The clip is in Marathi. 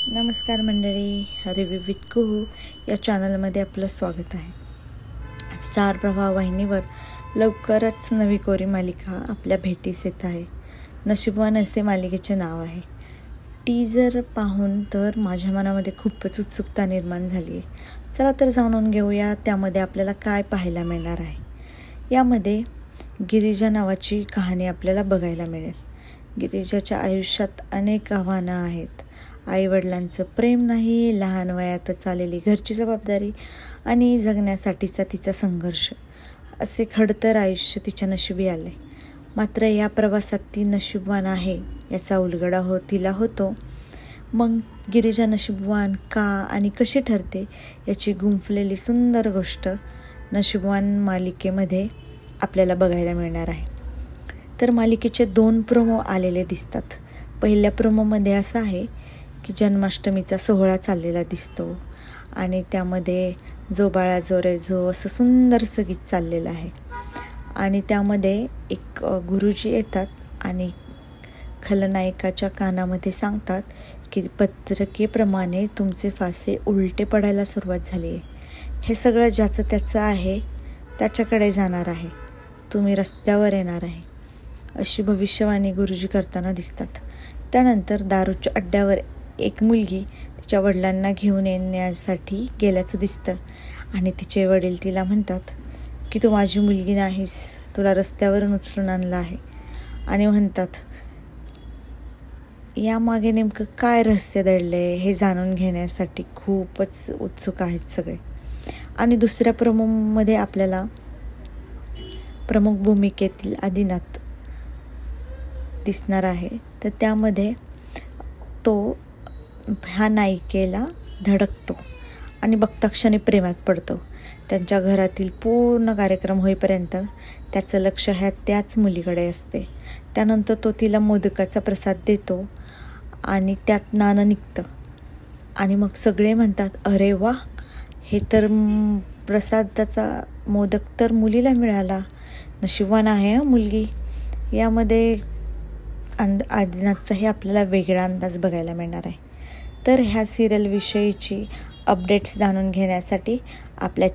नमस्कार मंडळी, रिव्ह्यू विथ कुहू या चॅनलमध्ये आपलं स्वागत आहे. स्टार प्रवाह वाहिनीवर लवकरच नवी कोरी मालिका आपल्या भेटीस येत आहे. नशीबवान असे मालिकेचे नाव आहे. टीजर पाहून तर माझ्या मनामध्ये खूपच उत्सुकता निर्माण झाली आहे. चला तर जाणून घेऊया त्यामध्ये आपल्याला काय पाहायला मिळणार आहे. यामध्ये गिरिजा नावाची कहाणी आपल्याला बघायला मिळेल. गिरिजाच्या आयुष्यात अनेक आव्हानं आहेत. आईवडिलांचं प्रेम नाही, लहान वयातच आलेली घरची जबाबदारी आणि जगण्यासाठीचा तिचा संघर्ष, असे खडतर आयुष्य तिच्या नशिबी आले. मात्र या प्रवासात ती नशीबवान आहे याचा उलगडा तिला होतो. मग गिरिजा नशीबवान का आणि कशी ठरते याची गुंफलेली सुंदर गोष्ट नशीबवान मालिकेमध्ये आपल्याला बघायला मिळणार आहे. तर मालिकेचे 2 प्रोमो आलेले दिसतात. पहिल्या प्रोमोमध्ये असं आहे की जन्माष्टमीचा सोहळा चाललेला दिसतो आणि त्यामध्ये जो बाळा जो रे जो असं सुंदरसं गीत चाललेलं आहे. आणि त्यामध्ये एक गुरुजी येतात आणि खलनायकाच्या कानामध्ये सांगतात की पत्रिकेप्रमाणे तुमचे फासे उलटे पडायला सुरुवात झाली आहे. हे सगळं ज्याचं त्याचं आहे त्याच्याकडे जाणार आहे. तुम्ही रस्त्यावर येणार आहे, अशी भविष्यवाणी गुरुजी करताना दिसतात. त्यानंतर दारूच्या अड्ड्यावर एक मुलगी तिच्या वडिलांना घेऊन येण्यासाठी गेल्याचं दिसतं आणि तिचे वडील तिला म्हणतात की तू माझी मुलगी नाहीस, तुला रस्त्यावरून उचलून आणलं आहे. आणि म्हणतात यामागे नेमकं काय रहस्य दडले हे जाणून घेण्यासाठी खूपच उत्सुक आहेत सगळे. आणि दुसऱ्या प्रोमोमध्ये आपल्याला प्रमुख भूमिकेतील आदिनाथ दिसणार आहे. तर त्यामध्ये तो ह्या नायिकेला धडकतो आणि बघताक्षणी प्रेमात पडतो. त्यांच्या घरातील पूर्ण कार्यक्रम होईपर्यंत त्याचं लक्ष त्याच मुलीकडे असते. त्यानंतर तो तिला मोदकाचा प्रसाद देतो आणि त्यात नाणं निघतं आणि मग सगळे म्हणतात, अरे वा, हे तर प्रसादाचा मोदक तर मुलीला मिळाला, नशीबवान आहे हा मुलगी. यामध्ये आदिनाथचाही आपल्याला वेगळा अंदाज बघायला मिळणार आहे. तर ह्या सिरियलविषयीची अपडेट्स जाणून घेण्यासाठी आपल्या